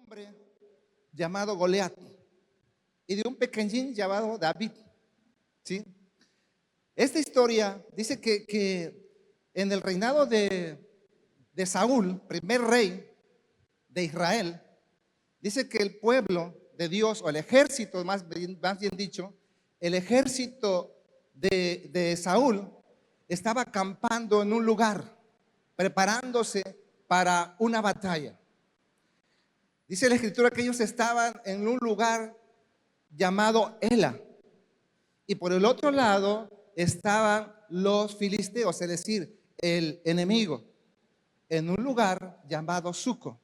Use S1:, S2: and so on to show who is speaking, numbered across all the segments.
S1: hombre llamado Goliat y de un pequeñín llamado David. ¿Sí? Esta historia dice que en el reinado de Saúl, primer rey de Israel, dice que el pueblo de Dios, o el ejército, más bien dicho, el ejército de Saúl estaba acampando en un lugar, preparándose para una batalla. Dice la escritura que ellos estaban en un lugar llamado Ela, y por el otro lado estaban los filisteos, es decir, el enemigo, en un lugar llamado Suco.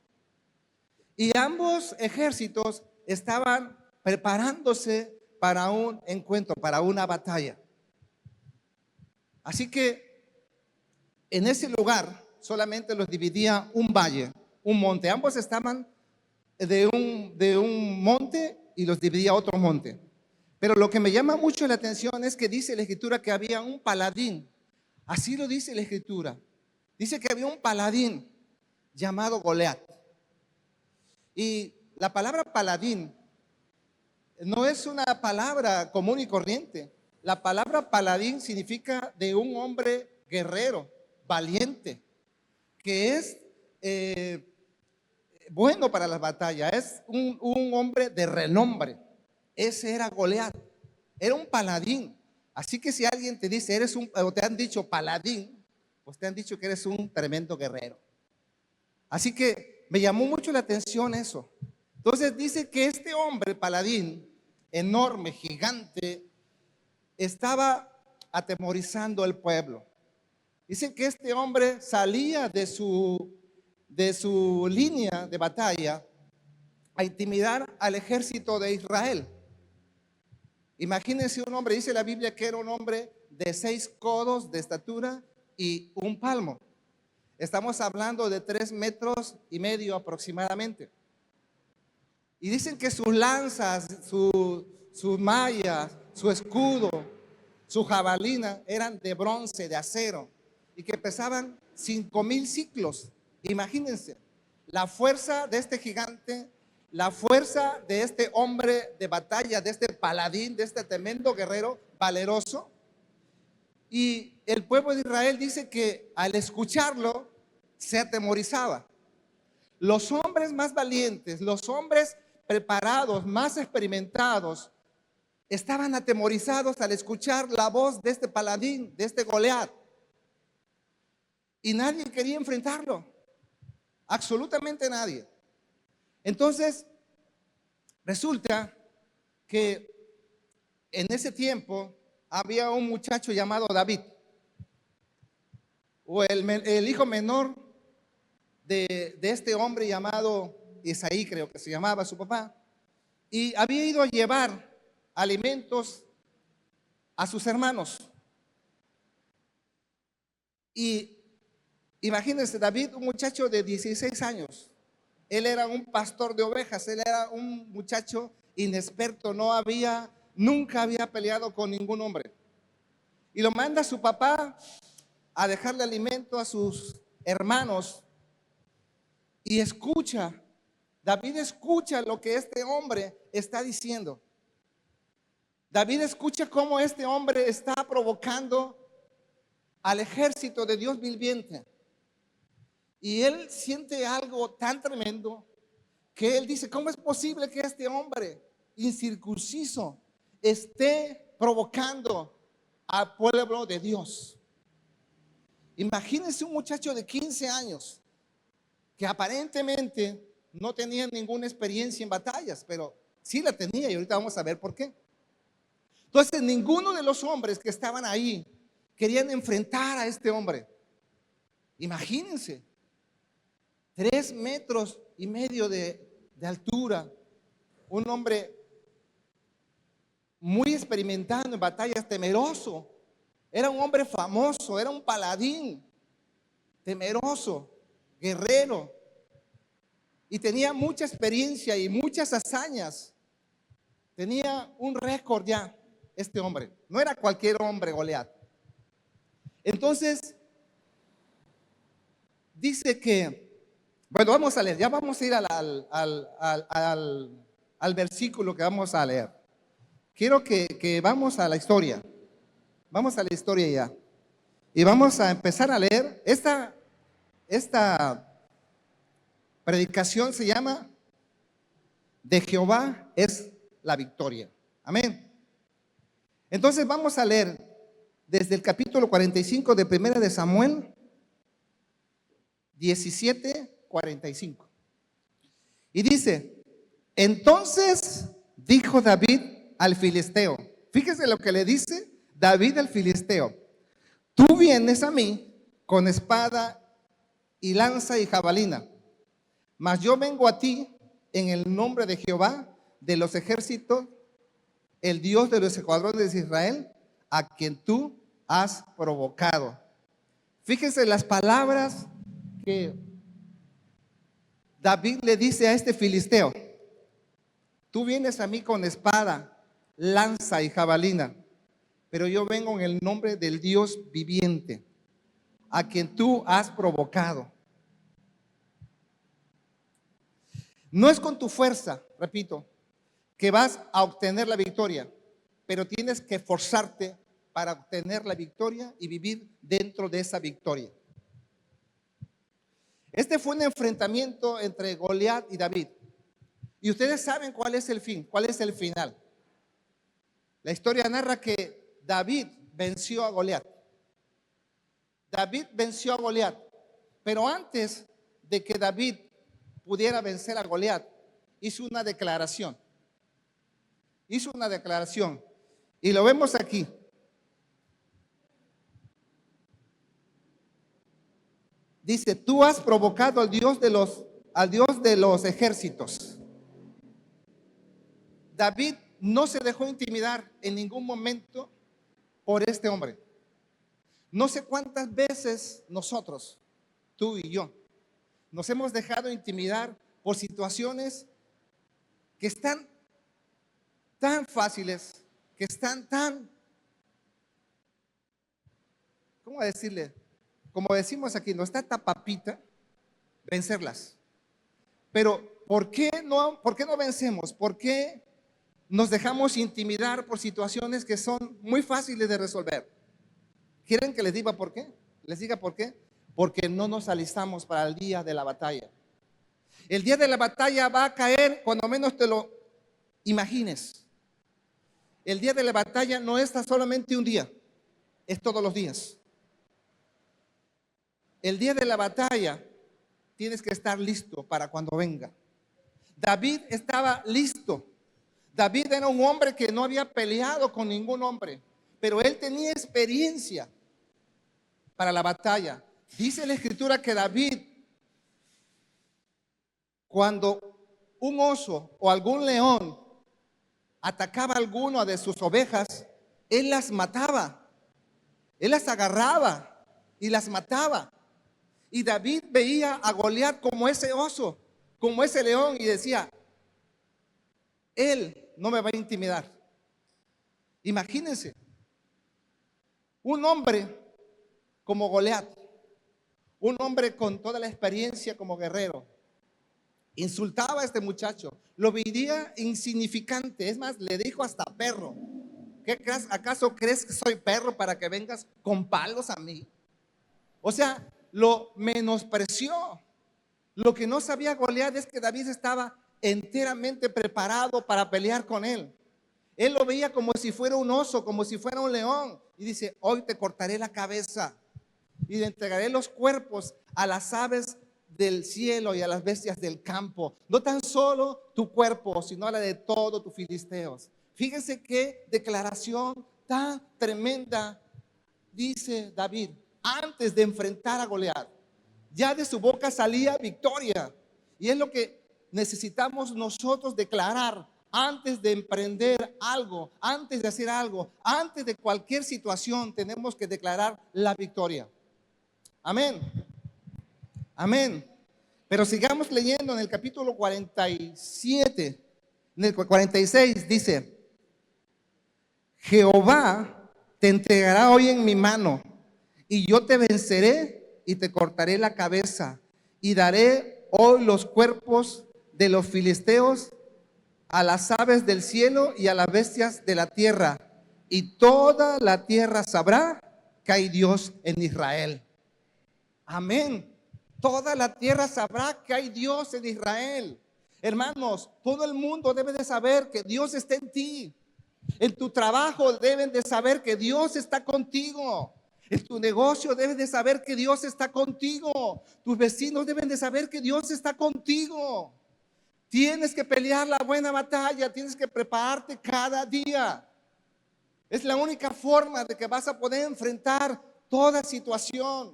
S1: Y ambos ejércitos estaban preparándose para un encuentro, para una batalla. Así que en ese lugar solamente los dividía un valle, un monte. Ambos estaban de un monte y los dividía otro monte. Pero lo que me llama mucho la atención es que dice la escritura que había un paladín. Así lo dice la escritura. Dice que había un paladín llamado Goliat. Y la palabra paladín no es una palabra común y corriente. La palabra paladín significa de un hombre guerrero, valiente, que es bueno para las batallas, es un hombre de renombre. Ese era Goliat, era un paladín. Así que si alguien te dice, o te han dicho paladín, pues te han dicho que eres un tremendo guerrero. Así que me llamó mucho la atención eso. Entonces dice que este hombre paladín, enorme, gigante, estaba atemorizando al pueblo. Dice que este hombre salía de su línea de batalla a intimidar al ejército de Israel. Imagínense un hombre, dice la Biblia que era un hombre de 6 codos de estatura y un palmo. Estamos hablando de 3,5 metros aproximadamente. Y dicen que sus lanzas, sus mallas, su escudo, su jabalina eran de bronce, de acero, y que pesaban 5,000 ciclos. Imagínense la fuerza de este gigante, la fuerza de este hombre de batalla, de este paladín, de este tremendo guerrero valeroso. Y el pueblo de Israel dice que al escucharlo se atemorizaba. Los hombres más valientes, los hombres preparados, más experimentados, estaban atemorizados al escuchar la voz de este paladín, de este Goliat. Y nadie quería enfrentarlo, absolutamente nadie. Entonces, resulta que en ese tiempo había un muchacho llamado David, o el hijo menor de este hombre llamado Isaí, creo que se llamaba su papá, y había ido a llevar alimentos a sus hermanos. Y imagínense, David, un muchacho de 16 años, él era un pastor de ovejas, él era un muchacho inexperto, nunca había peleado con ningún hombre. Y lo manda su papá a dejarle alimento a sus hermanos. Y David escucha lo que este hombre está diciendo. David escucha cómo este hombre está provocando al ejército de Dios viviente. Y él siente algo tan tremendo que él dice, ¿cómo es posible que este hombre incircunciso esté provocando al pueblo de Dios? Imagínense un muchacho de 15 años que aparentemente no tenía ninguna experiencia en batallas, pero sí la tenía y ahorita vamos a ver por qué. Entonces, ninguno de los hombres que estaban ahí querían enfrentar a este hombre. Imagínense, 3,5 metros de altura, un hombre muy experimentado en batallas, temeroso. Era un hombre famoso, era un paladín, temeroso, guerrero, y tenía mucha experiencia y muchas hazañas. Tenía un récord ya este hombre, no era cualquier hombre Goliat. Entonces dice que Bueno, vamos a leer, ya vamos a ir al versículo que vamos a leer. Quiero que vamos a la historia. Vamos a la historia ya. Y vamos a empezar a leer. Esta predicación se llama De Jehová es la victoria. Amén. Entonces vamos a leer desde el capítulo 45 de Primera de Samuel 17:45. Y dice: entonces dijo David al filisteo. Fíjese lo que le dice David al filisteo: tú vienes a mí con espada y lanza y jabalina, mas yo vengo a ti en el nombre de Jehová de los ejércitos, el Dios de los escuadrones de Israel, a quien tú has provocado. Fíjense las palabras que David le dice a este filisteo: tú vienes a mí con espada, lanza y jabalina, pero yo vengo en el nombre del Dios viviente, a quien tú has provocado. No es con tu fuerza, repito, que vas a obtener la victoria, pero tienes que esforzarte para obtener la victoria y vivir dentro de esa victoria. Este fue un enfrentamiento entre Goliat y David. Y ustedes saben cuál es el fin, cuál es el final. La historia narra que David venció a Goliat. David venció a Goliat, pero antes de que David pudiera vencer a Goliat, hizo una declaración. Hizo una declaración. Y lo vemos aquí. Dice: tú has provocado al Dios de los ejércitos. David no se dejó intimidar en ningún momento por este hombre. No sé cuántas veces nosotros, tú y yo, nos hemos dejado intimidar por situaciones que están tan fáciles, que están tan, ¿cómo decirle? Como decimos aquí, no está tapapita vencerlas. Pero ¿por qué no vencemos? ¿Por qué nos dejamos intimidar por situaciones que son muy fáciles de resolver? ¿Quieren que les diga por qué? ¿Les diga por qué? Porque no nos alistamos para el día de la batalla. El día de la batalla va a caer cuando menos te lo imagines. El día de la batalla no es solamente un día, es todos los días. El día de la batalla tienes que estar listo para cuando venga. David estaba listo. David era un hombre que no había peleado con ningún hombre, pero él tenía experiencia para la batalla. Dice la escritura que David, cuando un oso o algún león atacaba a alguna de sus ovejas, él las mataba, él las agarraba y las mataba. Y David veía a Goliat como ese oso, como ese león, y decía: él no me va a intimidar. Imagínense, un hombre como Goliat, un hombre con toda la experiencia como guerrero, insultaba a este muchacho, lo veía insignificante, es más, le dijo hasta perro. ¿Acaso crees que soy perro para que vengas con palos a mí? O sea, lo menospreció. Lo que no sabía Goliat es que David estaba enteramente preparado para pelear con él. Él lo veía como si fuera un oso, como si fuera un león. Y dice: hoy te cortaré la cabeza y le entregaré los cuerpos a las aves del cielo y a las bestias del campo. No tan solo tu cuerpo, sino a la de todos tus filisteos. Fíjense qué declaración tan tremenda dice David antes de enfrentar a Goliat. Ya de su boca salía victoria. Y es lo que necesitamos nosotros declarar antes de emprender algo, antes de hacer algo, antes de cualquier situación. Tenemos que declarar la victoria. Amén. Amén. Pero sigamos leyendo en el capítulo 47, en el 46 dice: Jehová te entregará hoy en mi mano, y yo te venceré y te cortaré la cabeza, y daré hoy los cuerpos de los filisteos a las aves del cielo y a las bestias de la tierra, y toda la tierra sabrá que hay Dios en Israel. Amén. Toda la tierra sabrá que hay Dios en Israel. Hermanos, todo el mundo debe de saber que Dios está en ti. En tu trabajo deben de saber que Dios está contigo. En tu negocio debes de saber que Dios está contigo. Tus vecinos deben de saber que Dios está contigo. Tienes que pelear la buena batalla, tienes que prepararte cada día. Es la única forma de que vas a poder enfrentar toda situación.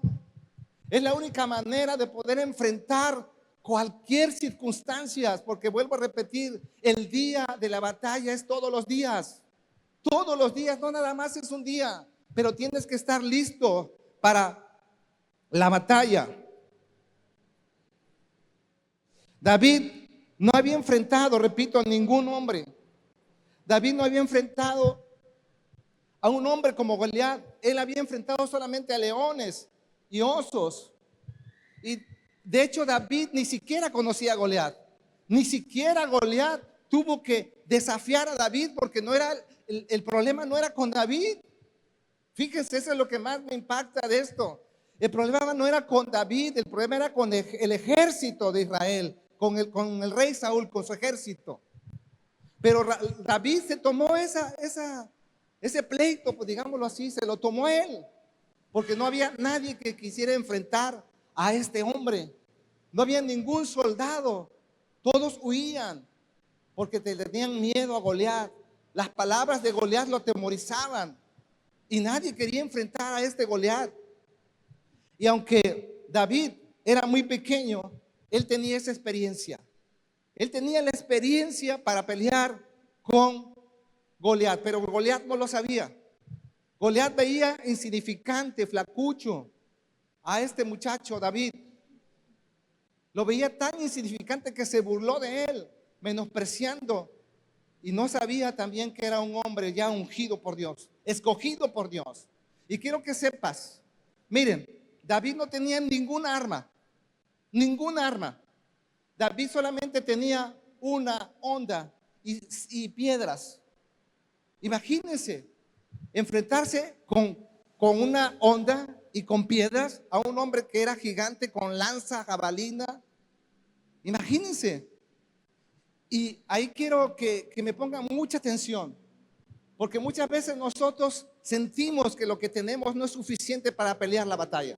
S1: Es la única manera de poder enfrentar cualquier circunstancia, porque vuelvo a repetir, el día de la batalla es todos los días. Todos los días, no nada más es un día, pero tienes que estar listo para la batalla. David no había enfrentado, repito, a ningún hombre. David no había enfrentado a un hombre como Goliat. Él había enfrentado solamente a leones y osos. Y de hecho David ni siquiera conocía a Goliat. Ni siquiera Goliat tuvo que desafiar a David, porque no era el problema no era con David. Fíjense, eso es lo que más me impacta de esto. El problema no era con David, el problema era con el ejército de Israel, con el rey Saúl, con su ejército. Pero David se tomó ese pleito, pues digámoslo así, se lo tomó él, porque no había nadie que quisiera enfrentar a este hombre. No había ningún soldado, todos huían porque tenían miedo a Goliat. Las palabras de Goliat lo atemorizaban y nadie quería enfrentar a este Goliat. Y aunque David era muy pequeño, él tenía esa experiencia. Él tenía la experiencia para pelear con Goliat, pero Goliat no lo sabía. Goliat veía insignificante, flacucho a este muchacho David. Lo veía tan insignificante que se burló de él, menospreciando, y no sabía también que era un hombre ya ungido por Dios, escogido por Dios. Y quiero que sepas, miren, David no tenía ninguna arma, ninguna arma. David solamente tenía una honda y piedras. Imagínense enfrentarse con una honda y con piedras a un hombre que era gigante, con lanza, jabalina. Imagínense. Y ahí quiero que me pongan mucha atención, porque muchas veces nosotros sentimos que lo que tenemos no es suficiente para pelear la batalla.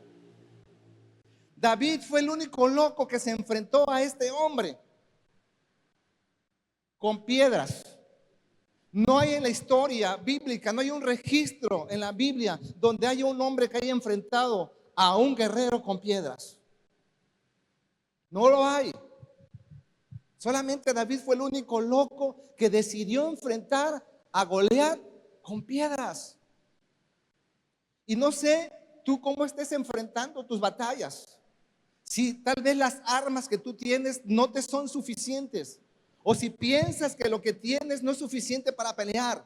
S1: David fue el único loco que se enfrentó a este hombre con piedras. No hay en la historia bíblica, no hay un registro en la Biblia donde haya un hombre que haya enfrentado a un guerrero con piedras. No lo hay. Solamente David fue el único loco que decidió enfrentar a Goliat con piedras. Y no sé tú cómo estés enfrentando tus batallas. Si tal vez las armas que tú tienes no te son suficientes, o si piensas que lo que tienes no es suficiente para pelear.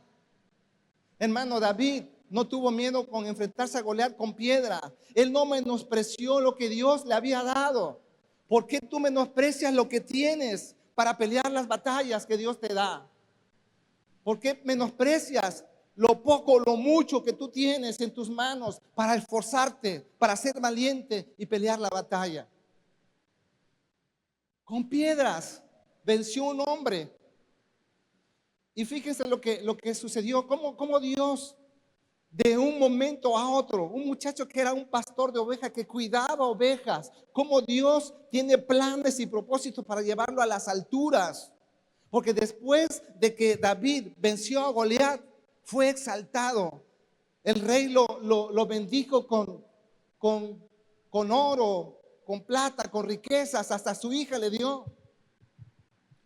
S1: Hermano, David no tuvo miedo con enfrentarse a Goliat con piedra. Él no menospreció lo que Dios le había dado. ¿Por qué tú menosprecias lo que tienes para pelear las batallas que Dios te da? ¿Por qué menosprecias lo poco, lo mucho que tú tienes en tus manos para esforzarte, para ser valiente y pelear la batalla? Con piedras venció un hombre. Y fíjense lo que sucedió, cómo Dios de un momento a otro, un muchacho que era un pastor de ovejas, que cuidaba ovejas, cómo Dios tiene planes y propósitos para llevarlo a las alturas. Porque después de que David venció a Goliat, fue exaltado. El rey lo bendijo con oro, con plata, con riquezas, hasta su hija le dio.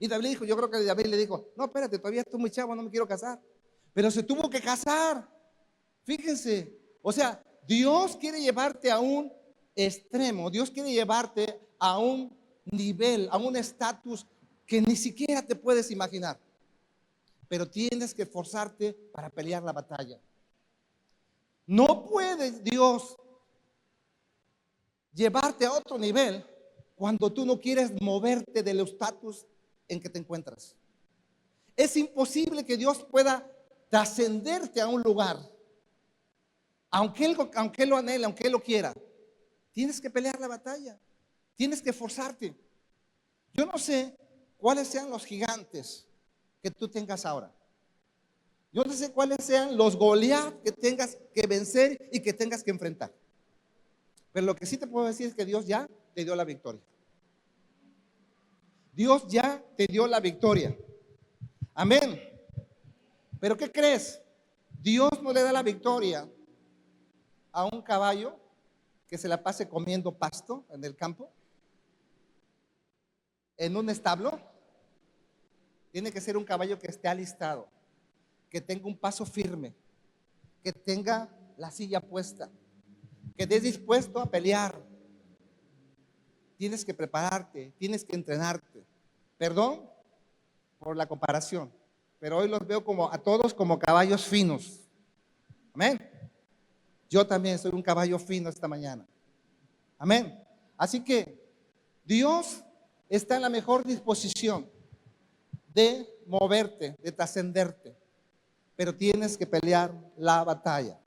S1: Y David dijo, yo creo que David le dijo, no, espérate, todavía estoy muy chavo, no me quiero casar. Pero se tuvo que casar. Fíjense, o sea, Dios quiere llevarte a un extremo, Dios quiere llevarte a un nivel, a un estatus que ni siquiera te puedes imaginar. Pero tienes que esforzarte para pelear la batalla. No puede Dios llevarte a otro nivel cuando tú no quieres moverte del estatus en que te encuentras. Es imposible que Dios pueda trascenderte a un lugar, aunque Él lo anhele, aunque Él lo quiera. Tienes que pelear la batalla, tienes que esforzarte. Yo no sé cuáles sean los gigantes que tú tengas ahora. Yo no sé cuáles sean los Goliat que tengas que vencer y que tengas que enfrentar. Pero lo que sí te puedo decir es que Dios ya te dio la victoria. Dios ya te dio la victoria. Amén. Pero ¿qué crees? Dios no le da la victoria a un caballo que se la pase comiendo pasto en el campo, en un establo. Tiene que ser un caballo que esté alistado, que tenga un paso firme, que tenga la silla puesta, que estés dispuesto a pelear. Tienes que prepararte, tienes que entrenarte. Perdón por la comparación, pero hoy los veo como a todos como caballos finos. Amén. Yo también soy un caballo fino esta mañana. Amén. Así que Dios está en la mejor disposición de moverte, de trascenderte, pero tienes que pelear la batalla.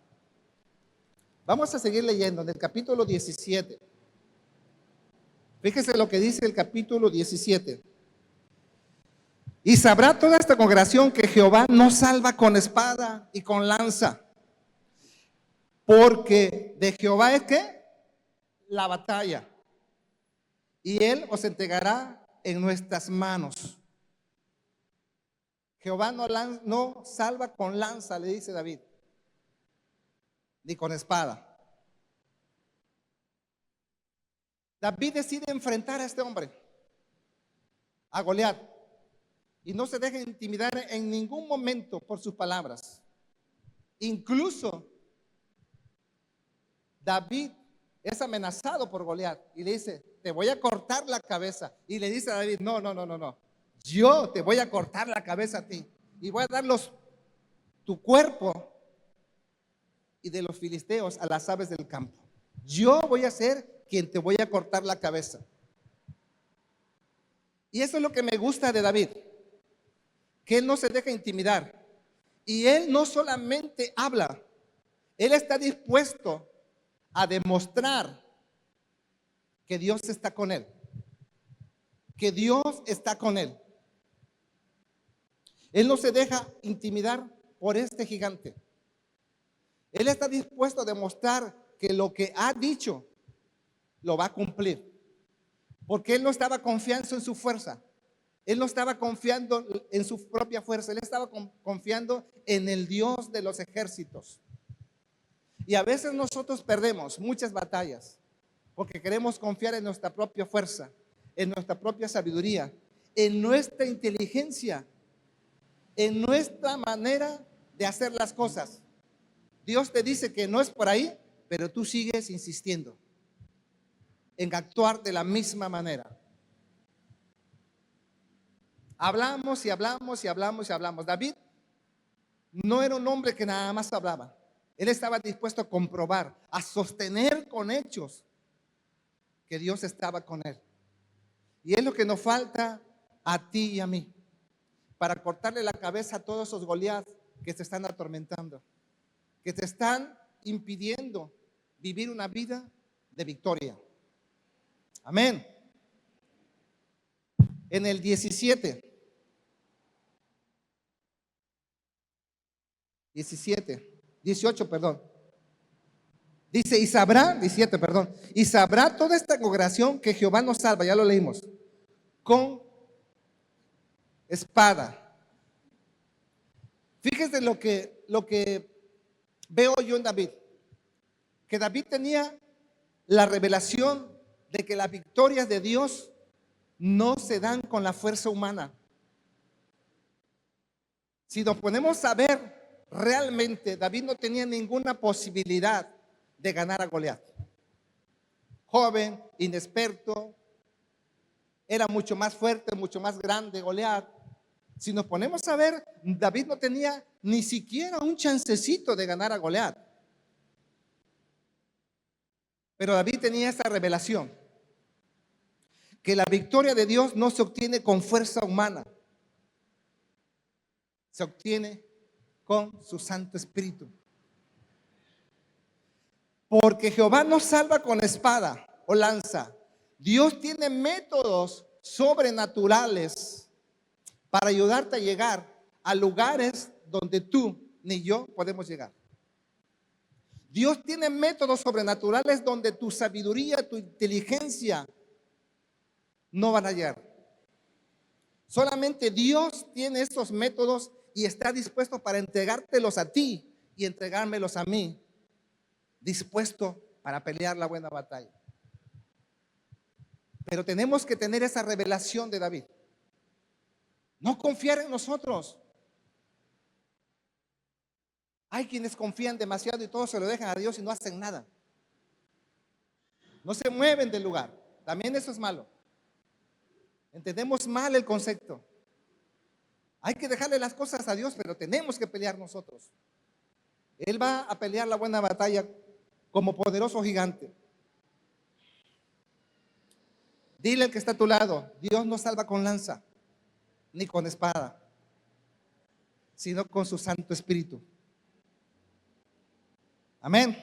S1: Vamos a seguir leyendo en el capítulo 17. Fíjese lo que dice el capítulo 17. Y sabrá toda esta congregación que Jehová no salva con espada y con lanza, porque de Jehová es que la batalla, y Él os entregará en nuestras manos. Jehová no salva con lanza, le dice David, ni con espada. David decide enfrentar a este hombre, a Goliat, y no se deja intimidar en ningún momento por sus palabras. Incluso David es amenazado por Goliat y le dice: te voy a cortar la cabeza. Y le dice a David: no, no, no, no, no. Yo te voy a cortar la cabeza a ti y voy a dar tu cuerpo y de los filisteos a las aves del campo. Yo voy a ser quien te voy a cortar la cabeza. Y eso es lo que me gusta de David, que él no se deja intimidar. Y él no solamente habla, él está dispuesto a demostrar que Dios está con él, que Dios está con él. Él no se deja intimidar por este gigante. Él está dispuesto a demostrar que lo que ha dicho lo va a cumplir, porque él no estaba confiando en su fuerza. Él no estaba confiando en su propia fuerza. Él estaba confiando en el Dios de los ejércitos. Y a veces nosotros perdemos muchas batallas porque queremos confiar en nuestra propia fuerza, en nuestra propia sabiduría, en nuestra inteligencia, en nuestra manera de hacer las cosas. Dios te dice que no es por ahí, pero tú sigues insistiendo en actuar de la misma manera. Hablamos y hablamos y hablamos y hablamos. David no era un hombre que nada más hablaba. Él estaba dispuesto a comprobar, a sostener con hechos que Dios estaba con él. Y es lo que nos falta a ti y a mí, para cortarle la cabeza a todos esos Goliat que te están atormentando, que te están impidiendo vivir una vida de victoria. Amén. En el 18, perdón. Dice: y sabrá, 17, perdón. Y sabrá toda esta congregación que Jehová nos salva, ya lo leímos, con espada. Fíjese lo que veo yo en David, que David tenía la revelación de que las victorias de Dios no se dan con la fuerza humana. Si nos ponemos a ver, realmente David no tenía ninguna posibilidad de ganar a Goliat. Joven, inexperto, era mucho más fuerte, mucho más grande Goliat. Si nos ponemos a ver, David no tenía ni siquiera un chancecito de ganar a Goliat. Pero David tenía esa revelación. que la victoria de Dios no se obtiene con fuerza humana, se obtiene con su Santo Espíritu. Porque Jehová no salva con espada o lanza. Dios tiene métodos sobrenaturales para ayudarte a llegar a lugares donde tú ni yo podemos llegar. Dios tiene métodos sobrenaturales donde tu sabiduría, tu inteligencia no van a llegar. Solamente Dios tiene estos métodos y está dispuesto para entregártelos a ti y entregármelos a mí, dispuesto para pelear la buena batalla. Pero tenemos que tener esa revelación de David. No confiar en nosotros. Hay quienes confían demasiado y todo se lo dejan a Dios y no hacen nada. No se mueven del lugar. También eso es malo. Entendemos mal el concepto. Hay que dejarle las cosas a Dios, pero tenemos que pelear nosotros. Él va a pelear la buena batalla como poderoso gigante. Dile al que está a tu lado: Dios no salva con lanza ni con espada, sino con su Santo Espíritu. Amén.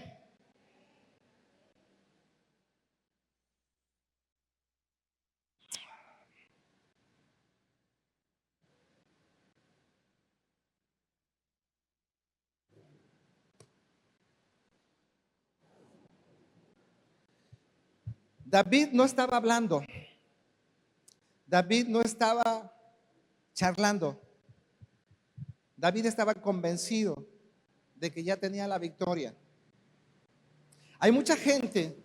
S1: David no estaba hablando. David no estaba charlando. David estaba convencido de que ya tenía la victoria. Hay mucha gente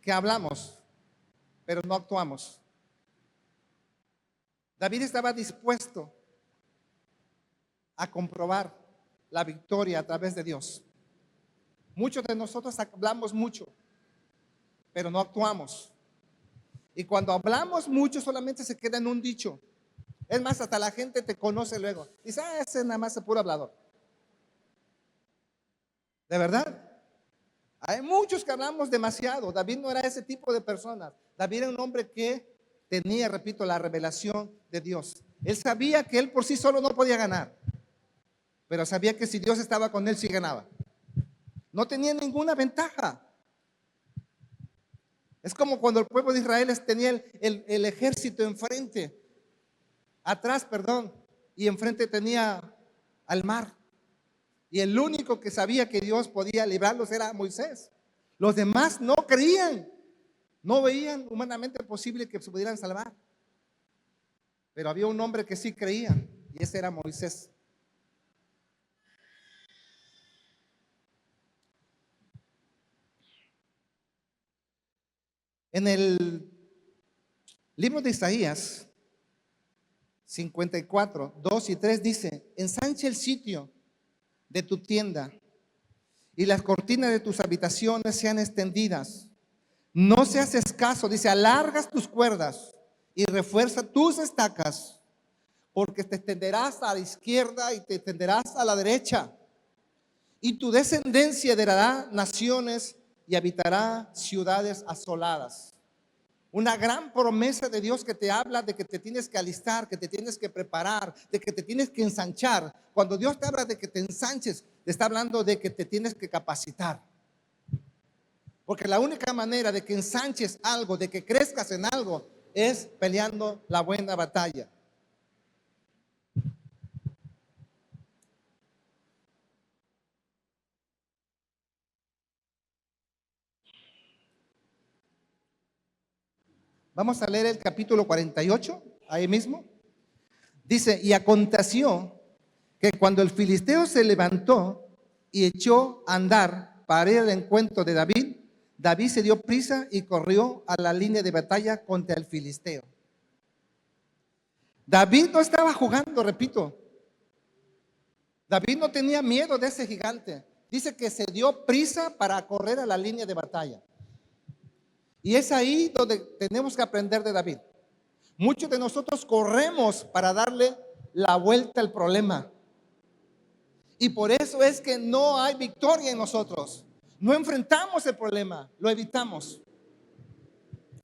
S1: que hablamos, pero no actuamos. David estaba dispuesto a comprobar la victoria a través de Dios. Muchos de nosotros hablamos mucho, pero no actuamos. Y cuando hablamos mucho solamente se queda en un dicho. Es más, hasta la gente te conoce luego. Dice: ese nada más es puro hablador. ¿De verdad? Hay muchos que hablamos demasiado. David no era ese tipo de personas. David era un hombre que tenía, repito, la revelación de Dios. Él sabía que él por sí solo no podía ganar, pero sabía que si Dios estaba con él, sí ganaba. No tenía ninguna ventaja. Es como cuando el pueblo de Israel tenía el ejército enfrente, atrás, perdón, y enfrente tenía al mar. Y el único que sabía que Dios podía librarlos era Moisés. Los demás no creían, no veían humanamente posible que se pudieran salvar. Pero había un hombre que sí creía, y ese era Moisés. En el libro de Isaías 54, 2 y 3 dice: ensancha el sitio de tu tienda y las cortinas de tus habitaciones sean extendidas. No seas escaso, dice: alargas tus cuerdas y refuerza tus estacas, porque te extenderás a la izquierda y te extenderás a la derecha, y tu descendencia heredará naciones y habitará ciudades asoladas. Una gran promesa de Dios que te habla de que te tienes que alistar, que te tienes que preparar, de que te tienes que ensanchar. Cuando Dios te habla de que te ensanches, te está hablando de que te tienes que capacitar. Porque la única manera de que ensanches algo, de que crezcas en algo, es peleando la buena batalla. Vamos a leer el capítulo 48, ahí mismo. Dice: y aconteció que cuando el filisteo se levantó y echó a andar para ir al encuentro de David, David se dio prisa y corrió a la línea de batalla contra el filisteo. David no estaba jugando, repito. David no tenía miedo de ese gigante. Dice que se dio prisa para correr a la línea de batalla. Y es ahí donde tenemos que aprender de David. Muchos de nosotros corremos para darle la vuelta al problema. Y por eso es que no hay victoria en nosotros. No enfrentamos el problema, lo evitamos.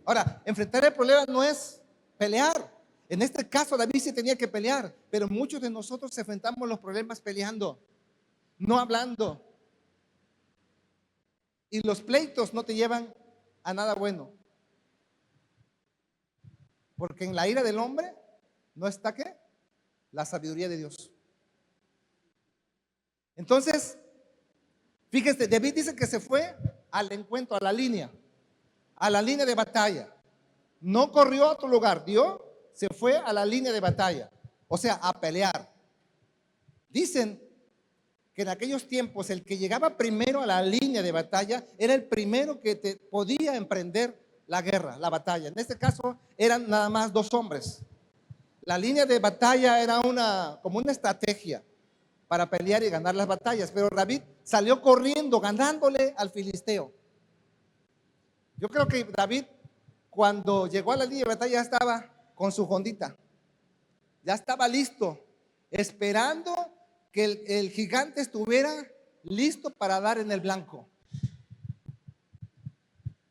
S1: Ahora, enfrentar el problema no es pelear. En este caso, David sí tenía que pelear, pero muchos de nosotros enfrentamos los problemas peleando, no hablando. Y los pleitos no te llevan a nada bueno. Porque en la ira del hombre no está ¿qué? La sabiduría de Dios. Entonces, fíjese, David dice que se fue al encuentro, a la línea de batalla. No corrió a otro lugar, se fue a la línea de batalla, o sea, a pelear. Dicen que en aquellos tiempos el que llegaba primero a la línea de batalla era el primero que te podía emprender la guerra, la batalla. En este caso eran nada más 2 hombres. La línea de batalla era como una estrategia para pelear y ganar las batallas, pero David salió corriendo, ganándole al filisteo. Yo creo que David, cuando llegó a la línea de batalla, ya estaba con su hondita, ya estaba listo, esperando que el gigante estuviera listo para dar en el blanco.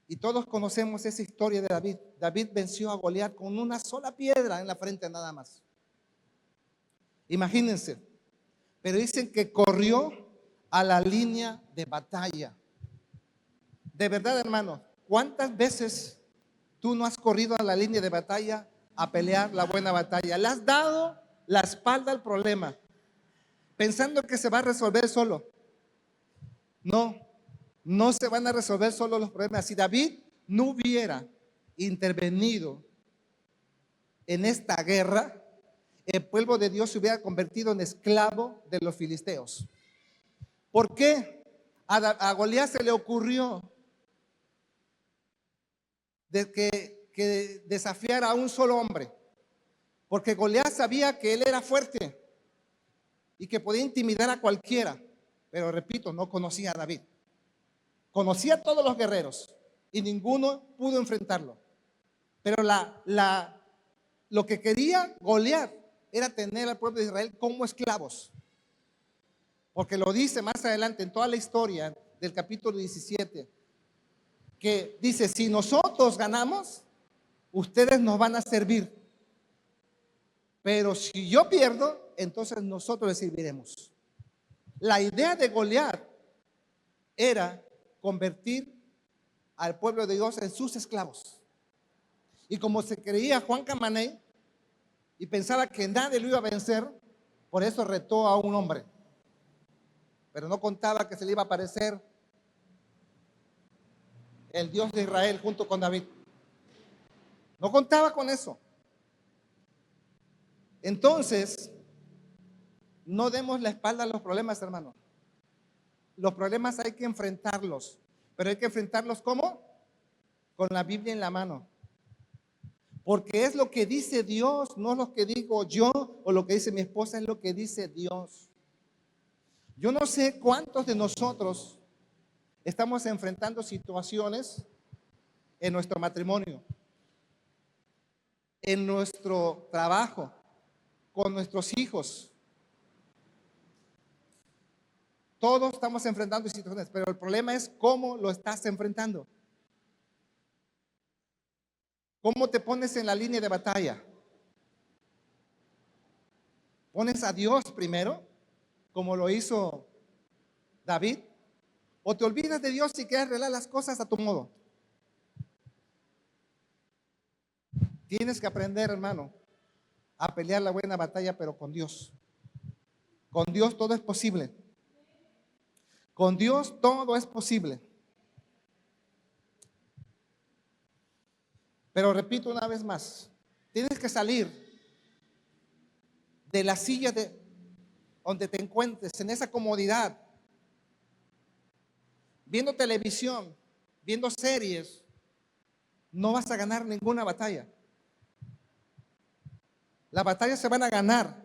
S1: Y todos conocemos esa historia de David. David venció a Goliat con una sola piedra en la frente nada más. Imagínense. Pero dicen que corrió a la línea de batalla. De verdad, hermano, ¿cuántas veces tú no has corrido a la línea de batalla a pelear la buena batalla? Le has dado la espalda al problema, pensando que se va a resolver solo. No, no se van a resolver solo los problemas. Si David no hubiera intervenido en esta guerra, el pueblo de Dios se hubiera convertido en esclavo de los filisteos. ¿Por qué? A Goliat se le ocurrió que desafiara a un solo hombre, porque Goliat sabía que él era fuerte y que podía intimidar a cualquiera, pero repito, no conocía a David. Conocía a todos los guerreros y ninguno pudo enfrentarlo. Pero lo que quería Goliat era tener al pueblo de Israel como esclavos. Porque lo dice más adelante en toda la historia del capítulo 17, que dice, si nosotros ganamos, ustedes nos van a servir. Pero si yo pierdo, entonces nosotros les serviremos. La idea de Goliat era convertir al pueblo de Dios en sus esclavos. Y como se creía Juan Camaney y pensaba que nadie lo iba a vencer, por eso retó a un hombre. Pero no contaba que se le iba a aparecer el Dios de Israel junto con David. No contaba con eso. Entonces, no demos la espalda a los problemas, hermano. Los problemas hay que enfrentarlos, pero hay que enfrentarlos ¿cómo? Con la Biblia en la mano. Porque es lo que dice Dios, no lo que digo yo o lo que dice mi esposa, es lo que dice Dios. Yo no sé cuántos de nosotros estamos enfrentando situaciones en nuestro matrimonio, en nuestro trabajo, con nuestros hijos. Todos estamos enfrentando situaciones, pero el problema es cómo lo estás enfrentando. ¿Cómo te pones en la línea de batalla? ¿Pones a Dios primero, como lo hizo David? ¿O te olvidas de Dios y quieres arreglar las cosas a tu modo? Tienes que aprender, hermano, a pelear la buena batalla, pero con Dios. Con Dios todo es posible. Con Dios todo es posible. Pero repito una vez más, tienes que salir de la silla donde te encuentres, en esa comodidad, viendo televisión, viendo series. No vas a ganar ninguna batalla. Las batallas se van a ganar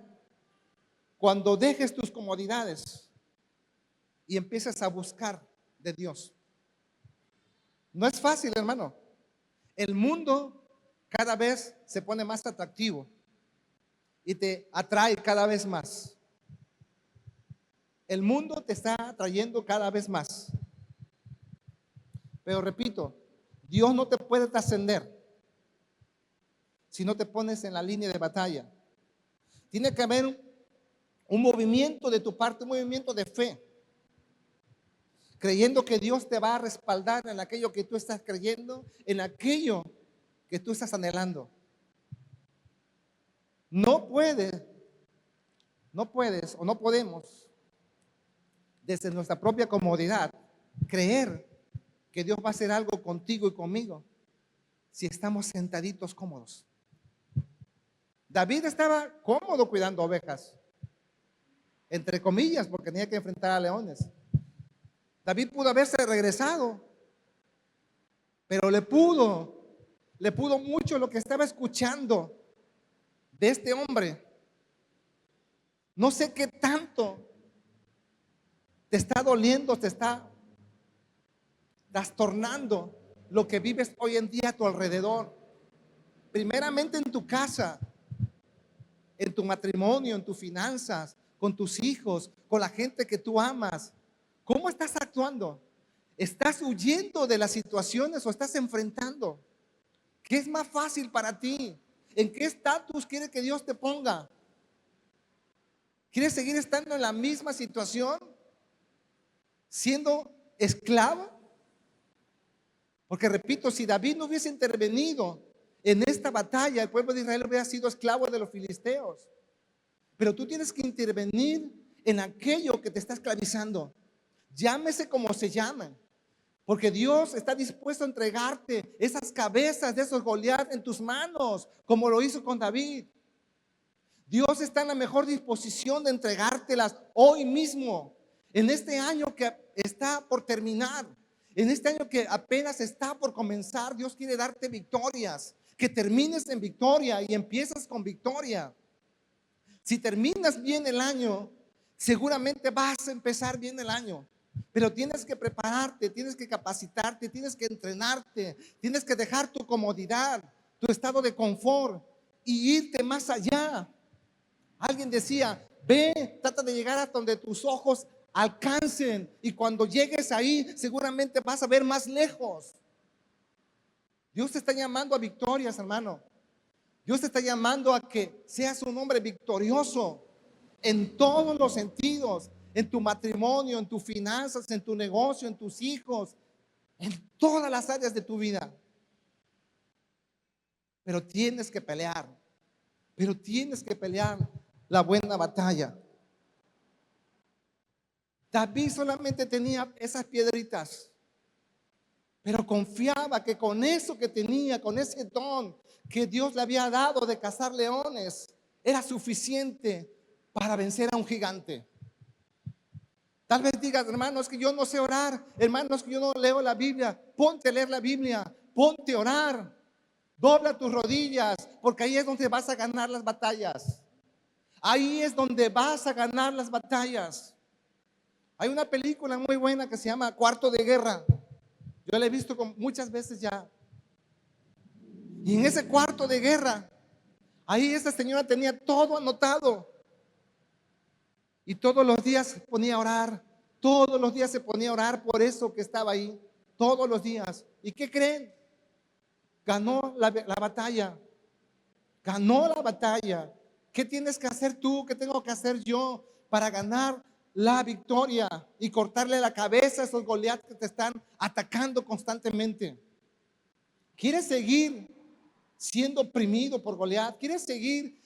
S1: cuando dejes tus comodidades y empieces a buscar de Dios. No es fácil, hermano. El mundo cada vez se pone más atractivo y te atrae cada vez más. El mundo te está atrayendo cada vez más. Pero repito, Dios no te puede trascender si no te pones en la línea de batalla. Tiene que haber un movimiento de tu parte, un movimiento de fe, creyendo que Dios te va a respaldar en aquello que tú estás creyendo, en aquello que tú estás anhelando. No puedes o no podemos, desde nuestra propia comodidad, creer que Dios va a hacer algo contigo y conmigo si estamos sentaditos cómodos. David estaba cómodo cuidando ovejas, entre comillas, porque tenía que enfrentar a leones. David pudo haberse regresado, pero le pudo mucho lo que estaba escuchando de este hombre. No sé qué tanto te está doliendo, te está trastornando lo que vives hoy en día a tu alrededor. Primeramente en tu casa, en tu matrimonio, en tus finanzas, con tus hijos, con la gente que tú amas. ¿Cómo estás actuando? ¿Estás huyendo de las situaciones o estás enfrentando? ¿Qué es más fácil para ti? ¿En qué estatus quiere que Dios te ponga? ¿Quieres seguir estando en la misma situación? ¿Siendo esclavo? Porque repito, si David no hubiese intervenido en esta batalla, el pueblo de Israel hubiera sido esclavo de los filisteos. Pero tú tienes que intervenir en aquello que te está esclavizando. Llámese como se llame. Porque Dios está dispuesto a entregarte esas cabezas de esos Goliat en tus manos, como lo hizo con David. Dios está en la mejor disposición de entregártelas hoy mismo, en este año que está por terminar, en este año que apenas está por comenzar. Dios quiere darte victorias, que termines en victoria y empiezas con victoria. Si terminas bien el año, seguramente vas a empezar bien el año. Pero tienes que prepararte, tienes que capacitarte, tienes que entrenarte, tienes que dejar tu comodidad, tu estado de confort y irte más allá. Alguien decía, ve, trata de llegar hasta donde tus ojos alcancen, y cuando llegues ahí seguramente vas a ver más lejos. Dios te está llamando a victorias, hermano. Dios te está llamando a que seas un hombre victorioso en todos los sentidos, en tu matrimonio, en tus finanzas, en tu negocio, en tus hijos, en todas las áreas de tu vida. Pero tienes que pelear, la buena batalla. David solamente tenía esas piedritas, pero confiaba que con eso que tenía, con ese don que Dios le había dado de cazar leones, era suficiente para vencer a un gigante. Tal vez digas, hermano, es que yo no sé orar, hermano, es que yo no leo la Biblia. Ponte a leer la Biblia, ponte a orar, dobla tus rodillas, porque ahí es donde vas a ganar las batallas. Ahí es donde vas a ganar las batallas. Hay una película muy buena que se llama Cuarto de Guerra. Yo la he visto muchas veces ya. Y en ese cuarto de guerra, ahí esta señora tenía todo anotado. Y todos los días se ponía a orar. Todos los días se ponía a orar por eso que estaba ahí. Todos los días. ¿Y qué creen? Ganó la batalla. Ganó la batalla. ¿Qué tienes que hacer tú? ¿Qué tengo que hacer yo para ganar la victoria y cortarle la cabeza a esos Goliat que te están atacando constantemente? ¿Quieres seguir siendo oprimido por Goliat? ¿Quieres seguir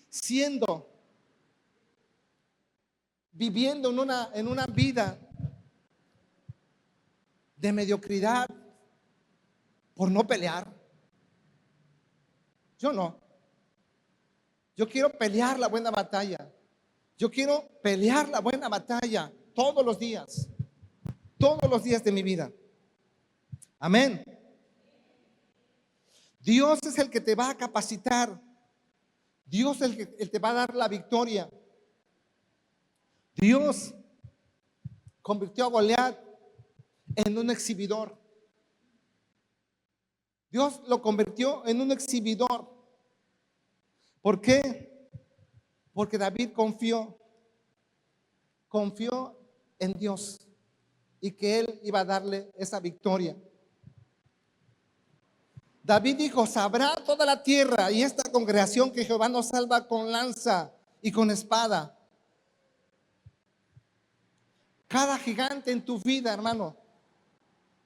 S1: viviendo en una vida de mediocridad por no pelear? Yo no. Yo quiero pelear la buena batalla. Yo quiero pelear la buena batalla todos los días de mi vida. Amén. Dios es el que te va a capacitar. Dios es el que te va a dar la victoria. Dios convirtió a Goliat en un exhibidor. Dios lo convirtió en un exhibidor. ¿Por qué? Porque David confió en Dios y que Él iba a darle esa victoria. David dijo: sabrá toda la tierra y esta congregación que Jehová nos salva con lanza y con espada. Cada gigante en tu vida, hermano,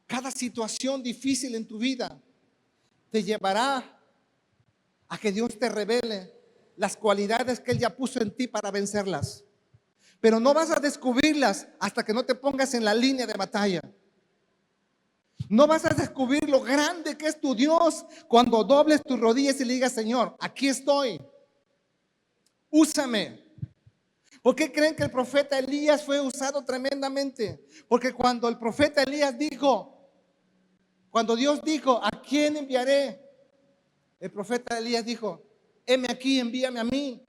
S1: cada situación difícil en tu vida te llevará a que Dios te revele las cualidades que Él ya puso en ti para vencerlas. Pero no vas a descubrirlas hasta que no te pongas en la línea de batalla. No vas a descubrir lo grande que es tu Dios cuando dobles tus rodillas y le digas: Señor, aquí estoy, úsame. ¿Por qué creen que el profeta Elías fue usado tremendamente? Porque cuando el profeta Elías dijo, cuando Dios dijo: ¿a quién enviaré? El profeta Elías dijo: heme aquí, envíame a mí.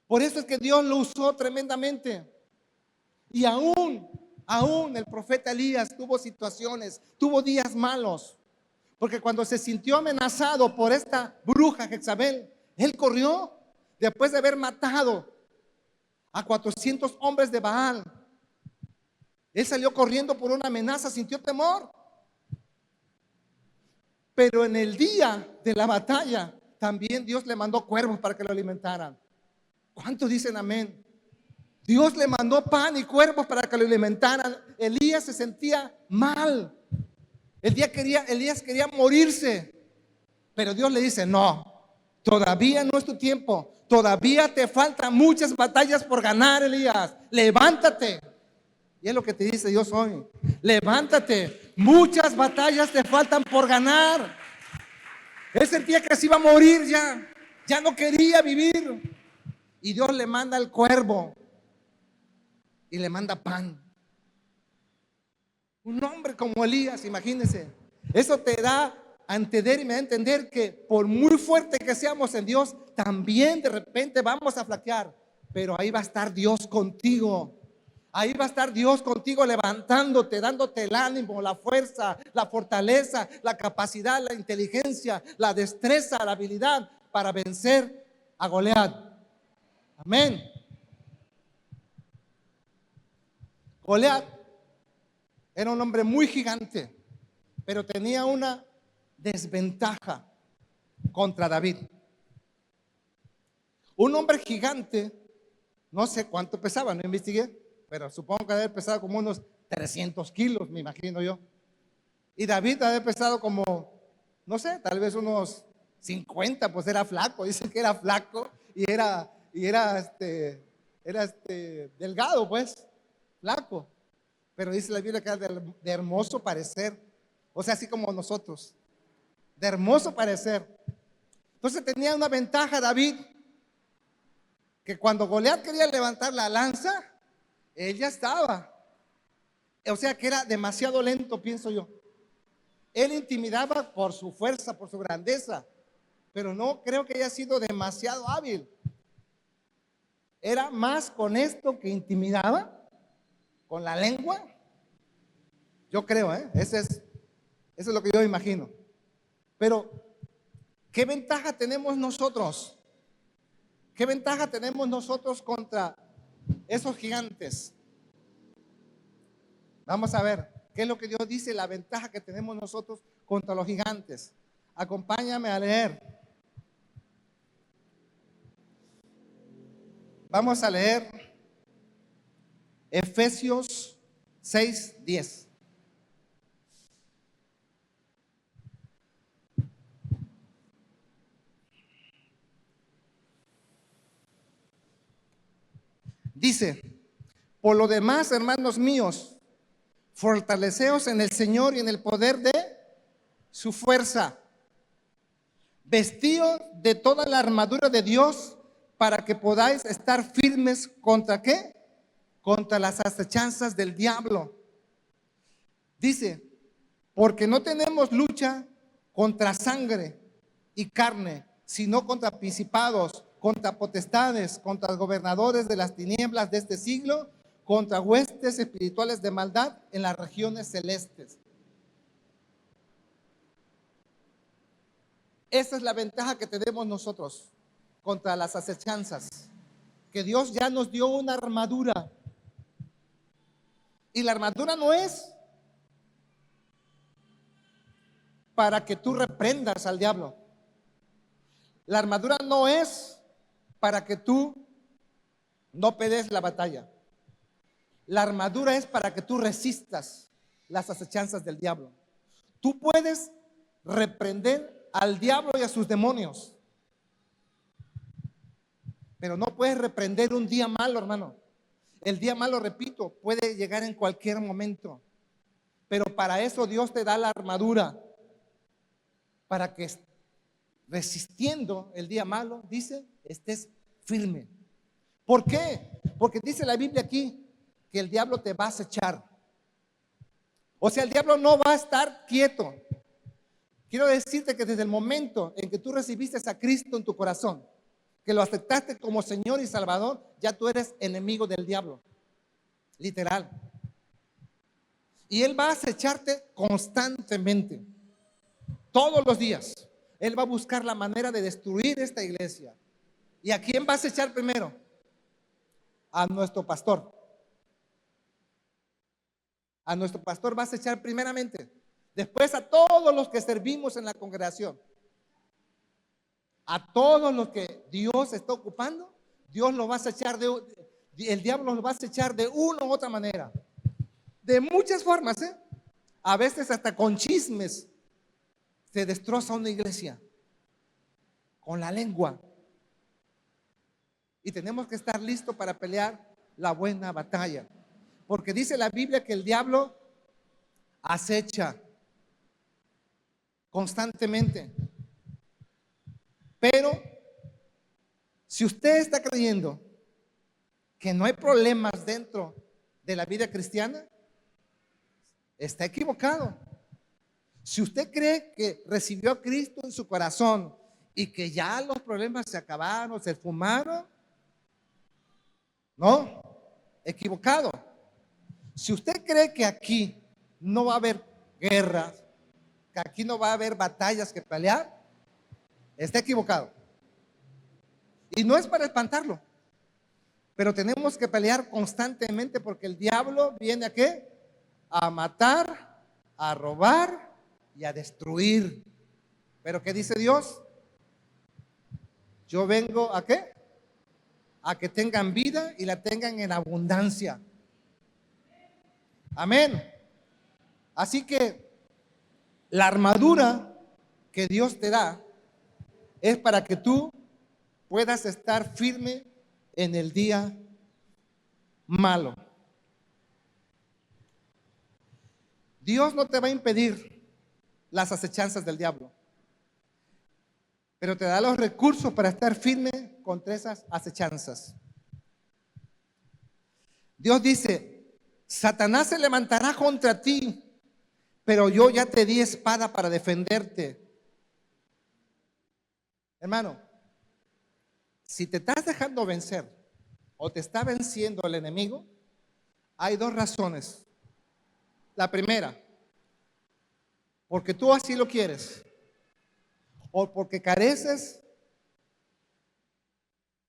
S1: Por eso es que Dios lo usó tremendamente. Y aún el profeta Elías tuvo situaciones, tuvo días malos. Porque cuando se sintió amenazado por esta bruja Jezabel, él corrió después de haber matado a 400 hombres de Baal. Él salió corriendo por una amenaza, sintió temor. Pero en el día de la batalla, también Dios le mandó cuervos para que lo alimentaran. ¿Cuántos dicen amén? Dios le mandó pan y cuervos para que lo alimentaran. Elías se sentía mal. Elías quería morirse. Pero Dios le dice: no, todavía no es tu tiempo. Todavía te faltan muchas batallas por ganar, Elías. Levántate. Y es lo que te dice Dios hoy: levántate, muchas batallas te faltan por ganar. Él sentía que se iba a morir ya no quería vivir. Y Dios le manda el cuervo y le manda pan. Un hombre como Elías, imagínense. Eso te da a entender y me da a entender que por muy fuerte que seamos en Dios, también de repente vamos a flaquear. Pero ahí va a estar Dios contigo. Ahí va a estar Dios contigo, levantándote, dándote el ánimo, la fuerza, la fortaleza, la capacidad, la inteligencia, la destreza, la habilidad para vencer a Goliat. Amén. Goliat era un hombre muy gigante, pero tenía una desventaja contra David. Un hombre gigante, no sé cuánto pesaba, no investigué, pero supongo que debe pesar como unos 300 kilos, me imagino yo. Y David debe pesado como, no sé, tal vez unos 50, pues era flaco, dice que era flaco y era delgado, pues, flaco. Pero dice la Biblia que era de hermoso parecer, o sea, así como nosotros, de hermoso parecer. Entonces tenía una ventaja David, que cuando Goliat quería levantar la lanza, él ya estaba. O sea que era demasiado lento, pienso yo. Él intimidaba por su fuerza, por su grandeza, pero no creo que haya sido demasiado hábil. Era más con esto que intimidaba, con la lengua. Yo creo, eso es lo que yo imagino. Pero, ¿qué ventaja tenemos nosotros? ¿Qué ventaja tenemos nosotros contra esos gigantes? Vamos a ver qué es lo que Dios dice, la ventaja que tenemos nosotros contra los gigantes. Acompáñame a leer. Vamos a leer Efesios 6:10. Dice: por lo demás, hermanos míos, fortaleceos en el Señor y en el poder de su fuerza. Vestíos de toda la armadura de Dios para que podáis estar firmes contra ¿qué? Contra las acechanzas del diablo. Dice: porque no tenemos lucha contra sangre y carne, sino contra principados, contra potestades, contra gobernadores de las tinieblas de este siglo, contra huestes espirituales de maldad en las regiones celestes. Esa es la ventaja que tenemos nosotros contra las acechanzas, que Dios ya nos dio una armadura. Y la armadura no es para que tú reprendas al diablo. La armadura no es para que tú no pelees la batalla. La armadura es para que tú resistas las acechanzas del diablo. Tú puedes reprender al diablo y a sus demonios, pero no puedes reprender un día malo, hermano. El día malo, repito, puede llegar en cualquier momento, pero para eso Dios te da la armadura, para que resistiendo el día malo, dice, estés firme. ¿Por qué? Porque dice la Biblia aquí que el diablo te va a acechar. O sea, el diablo no va a estar quieto. Quiero decirte que desde el momento en que tú recibiste a Cristo en tu corazón, que lo aceptaste como Señor y Salvador, ya tú eres enemigo del diablo. Literal. Y él va a acecharte constantemente. Todos los días. Él va a buscar la manera de destruir esta iglesia. ¿Y a quién va a acechar primero? A nuestro pastor. A nuestro pastor va a acechar primeramente. Después a todos los que servimos en la congregación. A todos los que Dios está ocupando, Dios los va a acechar el diablo los va a acechar de una u otra manera. De muchas formas, ¿eh? A veces hasta con chismes se destroza una iglesia. Con la lengua. Y tenemos que estar listos para pelear la buena batalla. Porque dice la Biblia que el diablo acecha constantemente. Pero si usted está creyendo que no hay problemas dentro de la vida cristiana, está equivocado. Si usted cree que recibió a Cristo en su corazón y que ya los problemas se acabaron, se esfumaron, no, equivocado. Si usted cree que aquí no va a haber guerras, que aquí no va a haber batallas que pelear, está equivocado. Y no es para espantarlo, pero tenemos que pelear constantemente porque el diablo viene ¿a qué? A matar, a robar y a destruir. Pero ¿qué dice Dios? Yo vengo ¿a qué? A que tengan vida y la tengan en abundancia. Amén. Así que la armadura que Dios te da es para que tú puedas estar firme en el día malo. Dios no te va a impedir las acechanzas del diablo, pero te da los recursos para estar firme contra esas acechanzas. Dios dice, Satanás se levantará contra ti, pero yo ya te di espada para defenderte. Hermano, si te estás dejando vencer o te está venciendo el enemigo, hay dos razones. La primera, porque tú así lo quieres, o porque careces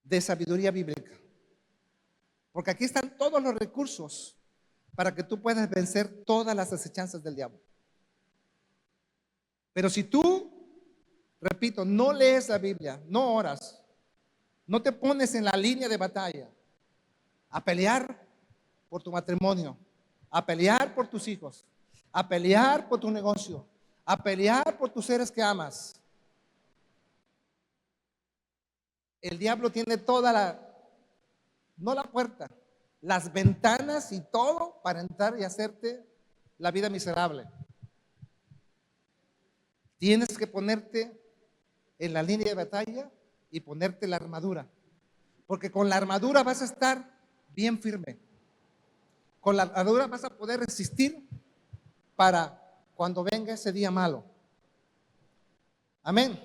S1: de sabiduría bíblica. Porque aquí están todos los recursos para que tú puedas vencer todas las acechanzas del diablo. Pero si tú, repito, no lees la Biblia, no oras, no te pones en la línea de batalla a pelear por tu matrimonio, a pelear por tus hijos, a pelear por tu negocio, a pelear por tus seres que amas, el diablo tiene no la puerta, las ventanas y todo para entrar y hacerte la vida miserable. Tienes que ponerte en la línea de batalla y ponerte la armadura, porque con la armadura vas a estar bien firme. Con la armadura vas a poder resistir para cuando venga ese día malo. Amén.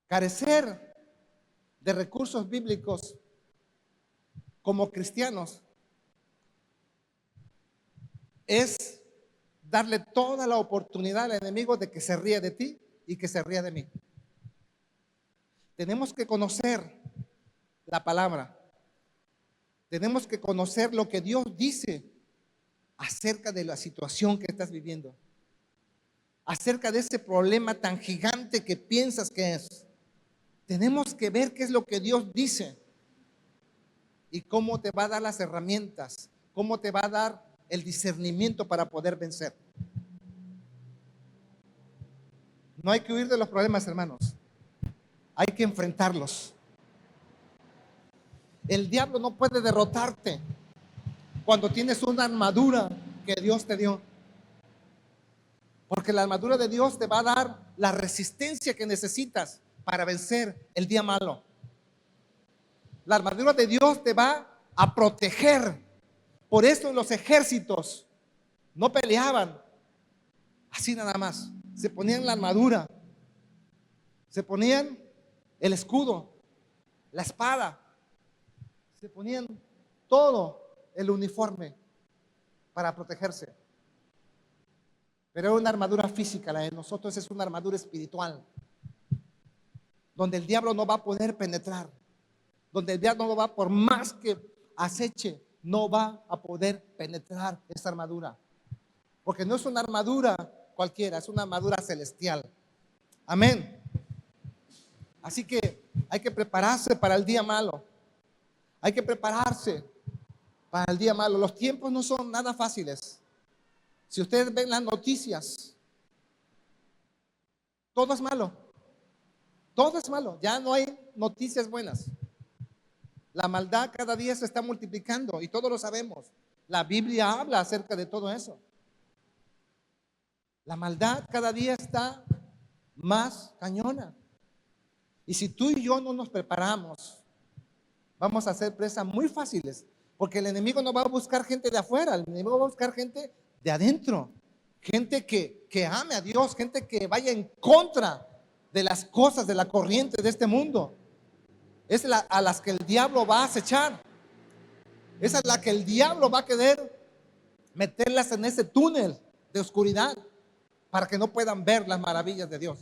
S1: Carecer de recursos bíblicos como cristianos es darle toda la oportunidad al enemigo de que se ría de ti y que se ría de mí. Tenemos que conocer la palabra. Tenemos que conocer lo que Dios dice acerca de la situación que estás viviendo, acerca de ese problema tan gigante que piensas que es. Tenemos que ver qué es lo que Dios dice y cómo te va a dar las herramientas, cómo te va a dar el discernimiento para poder vencer. No hay que huir de los problemas, hermanos. Hay que enfrentarlos. El diablo no puede derrotarte cuando tienes una armadura que Dios te dio. Porque la armadura de Dios te va a dar la resistencia que necesitas para vencer el día malo. La armadura de Dios te va a proteger. Por eso los ejércitos no peleaban así nada más. Se ponían la armadura, se ponían el escudo, la espada, se ponían todo el uniforme para protegerse. Pero era una armadura física, la de nosotros es una armadura espiritual, donde el diablo no va a poder penetrar, donde el diablo no va, por más que aceche, no va a poder penetrar esa armadura, porque no es una armadura cualquiera, es una armadura celestial. Amén. Así que hay que prepararse para el día malo. Hay que prepararse para el día malo. Los tiempos no son nada fáciles. Si ustedes ven las noticias, todo es malo. Todo es malo. Ya no hay noticias buenas. La maldad cada día se está multiplicando y todos lo sabemos. La Biblia habla acerca de todo eso. La maldad cada día está más cañona. Y si tú y yo no nos preparamos, vamos a ser presas muy fáciles. Porque el enemigo no va a buscar gente de afuera, el enemigo va a buscar gente de adentro. Gente que ame a Dios, gente que vaya en contra de las cosas, de la corriente de este mundo. Es a las que el diablo va a acechar. Es a la que el diablo va a querer meterlas en ese túnel de oscuridad para que no puedan ver las maravillas de Dios.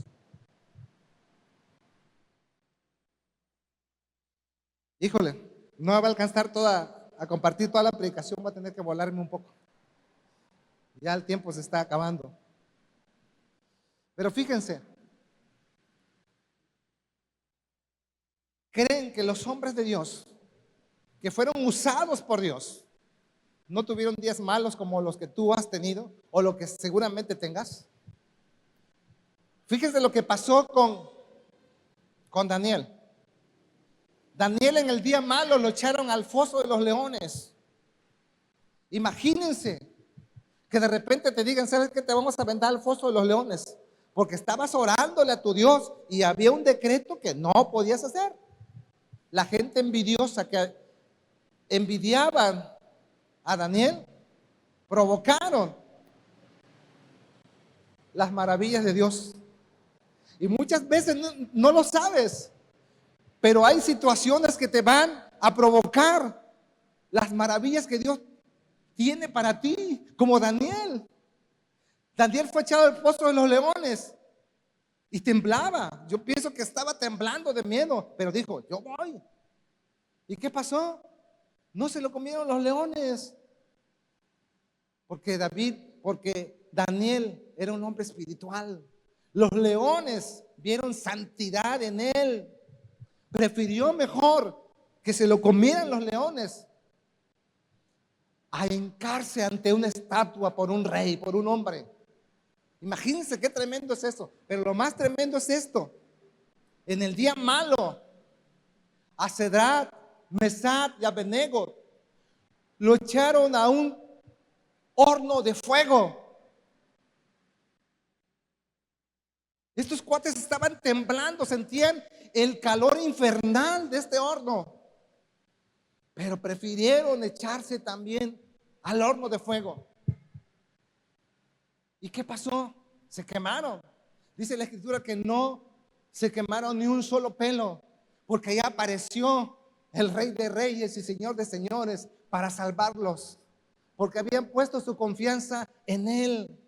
S1: Híjole, no va a alcanzar a compartir toda la predicación, va a tener que volarme un poco. Ya el tiempo se está acabando. Pero fíjense, ¿creen que los hombres de Dios, que fueron usados por Dios, no tuvieron días malos como los que tú has tenido o lo que seguramente tengas? Fíjense lo que pasó con Daniel. Daniel en el día malo lo echaron al foso de los leones. Imagínense que de repente te digan, ¿sabes qué? Te vamos a aventar al foso de los leones, porque estabas orándole a tu Dios y había un decreto que no podías hacer. La gente envidiosa que envidiaban a Daniel provocaron las maravillas de Dios. Y muchas veces no lo sabes, pero hay situaciones que te van a provocar las maravillas que Dios tiene para ti, como Daniel. Daniel fue echado al pozo de los leones y temblaba. Yo pienso que estaba temblando de miedo, pero dijo, yo voy. ¿Y qué pasó? No se lo comieron los leones. Porque Daniel era un hombre espiritual. Los leones vieron santidad en él. Prefirió mejor que se lo comieran los leones a hincarse ante una estatua por un rey, por un hombre. Imagínense qué tremendo es eso. Pero lo más tremendo es esto. En el día malo, a Sadrach, Mesach y Abednego lo echaron a un horno de fuego. Estos cuates estaban temblando, sentían el calor infernal de este horno, pero prefirieron echarse también al horno de fuego. ¿Y qué pasó? Se quemaron. Dice la escritura que no se quemaron ni un solo pelo, porque ya apareció el Rey de Reyes y Señor de Señores para salvarlos, porque habían puesto su confianza en Él,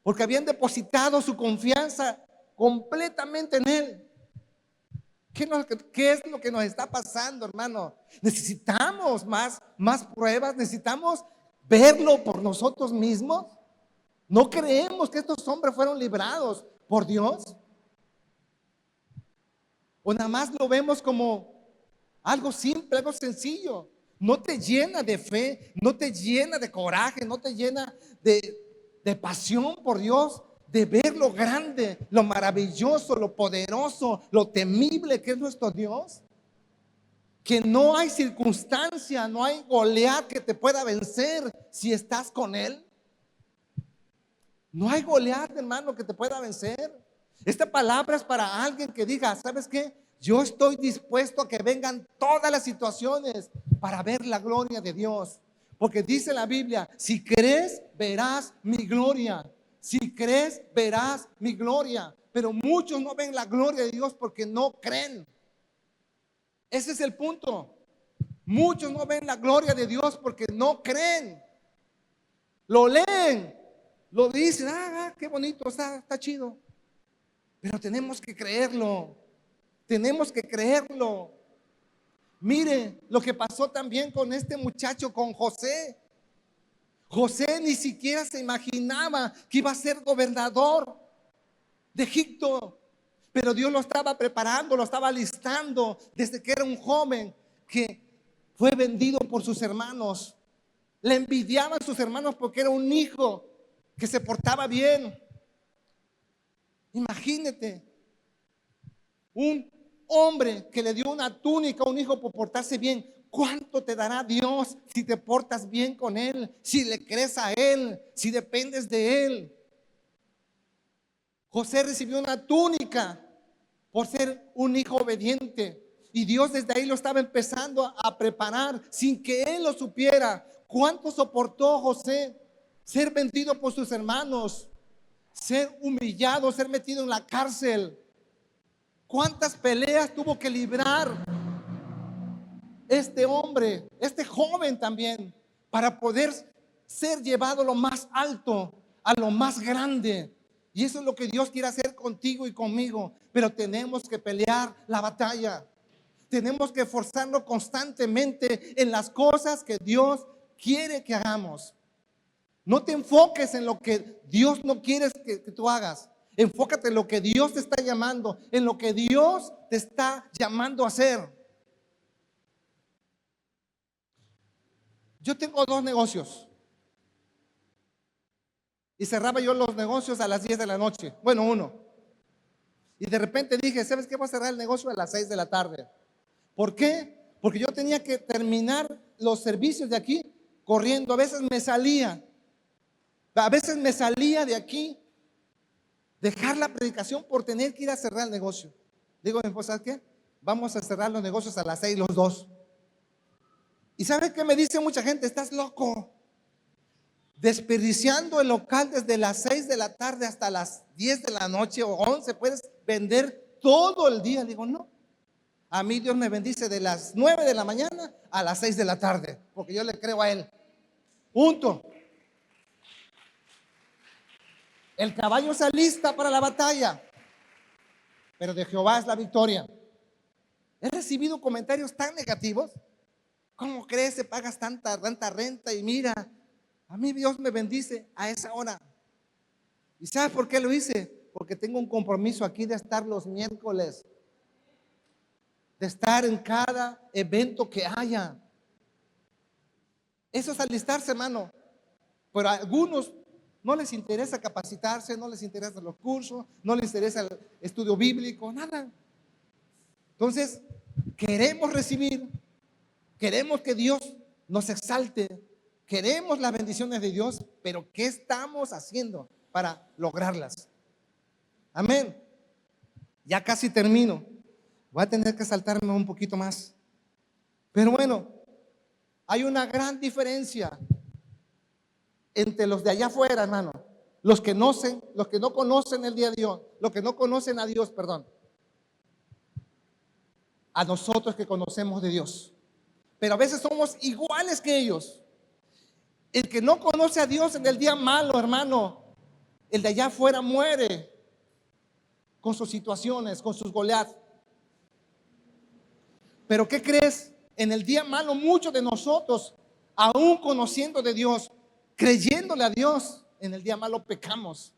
S1: porque habían depositado su confianza completamente en Él. ¿Qué es lo que nos está pasando, hermano? Necesitamos más pruebas, necesitamos verlo por nosotros mismos? ¿No creemos que estos hombres fueron librados por Dios? ¿O nada más lo vemos como algo simple, algo sencillo? No te llena de fe, no te llena de coraje, no te llena de pasión por Dios, de ver lo grande, lo maravilloso, lo poderoso, lo temible que es nuestro Dios. Que no hay circunstancia, no hay Goliat que te pueda vencer si estás con Él. No hay Goliat, hermano, que te pueda vencer. Esta palabra es para alguien que diga, ¿sabes qué? Yo estoy dispuesto a que vengan todas las situaciones para ver la gloria de Dios. Porque dice la Biblia, si crees, verás mi gloria. Si crees, verás mi gloria. Pero muchos no ven la gloria de Dios porque no creen. Ese es el punto. Muchos no ven la gloria de Dios porque no creen. Lo leen, lo dicen, qué bonito, está chido. Pero tenemos que creerlo. Tenemos que creerlo. Mire lo que pasó también con este muchacho, con José. José ni siquiera se imaginaba que iba a ser gobernador de Egipto. Pero Dios lo estaba preparando, lo estaba alistando desde que era un joven que fue vendido por sus hermanos. Le envidiaban sus hermanos porque era un hijo que se portaba bien. Imagínate, un hombre que le dio una túnica a un hijo por portarse bien. ¿Cuánto te dará Dios si te portas bien con Él? Si le crees a Él, si dependes de Él. José recibió una túnica por ser un hijo obediente. Y Dios desde ahí lo estaba empezando a preparar sin que él lo supiera. ¿Cuánto soportó José? Ser vendido por sus hermanos, ser humillado, ser metido en la cárcel. ¿Cuántas peleas tuvo que librar este hombre, este joven también, para poder ser llevado a lo más alto, a lo más grande? Y eso es lo que Dios quiere hacer contigo y conmigo. Pero tenemos que pelear la batalla. Tenemos que esforzarnos constantemente en las cosas que Dios quiere que hagamos. No te enfoques en lo que Dios no quiere que tú hagas. Enfócate en lo que Dios te está llamando, en lo que Dios te está llamando a hacer. Yo tengo 2 negocios. Y cerraba yo los negocios a las 10 de la noche. Bueno, uno. Y de repente dije, ¿sabes qué? Voy a cerrar el negocio a las 6 de la tarde. ¿Por qué? Porque yo tenía que terminar los servicios de aquí corriendo. A veces me salía de aquí, dejar la predicación por tener que ir a cerrar el negocio. Digo a mi esposa, ¿sabes qué? Vamos a cerrar los negocios a las 6 los dos. ¿Y sabe qué me dice mucha gente? Estás loco. Desperdiciando el local desde las 6 de la tarde hasta las 10 de la noche o 11, puedes vender todo el día. Digo, no. A mí Dios me bendice de las 9 de la mañana a las 6 de la tarde, porque yo le creo a Él. Punto. El caballo se alista para la batalla, pero de Jehová es la victoria. He recibido comentarios tan negativos. ¿Cómo crees que pagas tanta renta? Y mira, a mí Dios me bendice a esa hora. ¿Y sabes por qué lo hice? Porque tengo un compromiso aquí de estar los miércoles, de estar en cada evento que haya. Eso es alistarse, hermano. Pero a algunos no les interesa capacitarse, no les interesan los cursos, no les interesa el estudio bíblico, nada. Entonces, queremos recibir, queremos que Dios nos exalte, queremos las bendiciones de Dios, pero ¿qué estamos haciendo para lograrlas? Amén. Ya casi termino. Voy a tener que saltarme un poquito más. Pero bueno, hay una gran diferencia entre los de allá afuera, hermano. Los que no conocen el día de Dios, los que no conocen a Dios, perdón. A nosotros que conocemos de Dios. Pero a veces somos iguales que ellos. El que no conoce a Dios en el día malo, hermano, el de allá afuera muere con sus situaciones, con sus Goliat. Pero ¿qué crees? En el día malo muchos de nosotros, aún conociendo de Dios, creyéndole a Dios, en el día malo pecamos.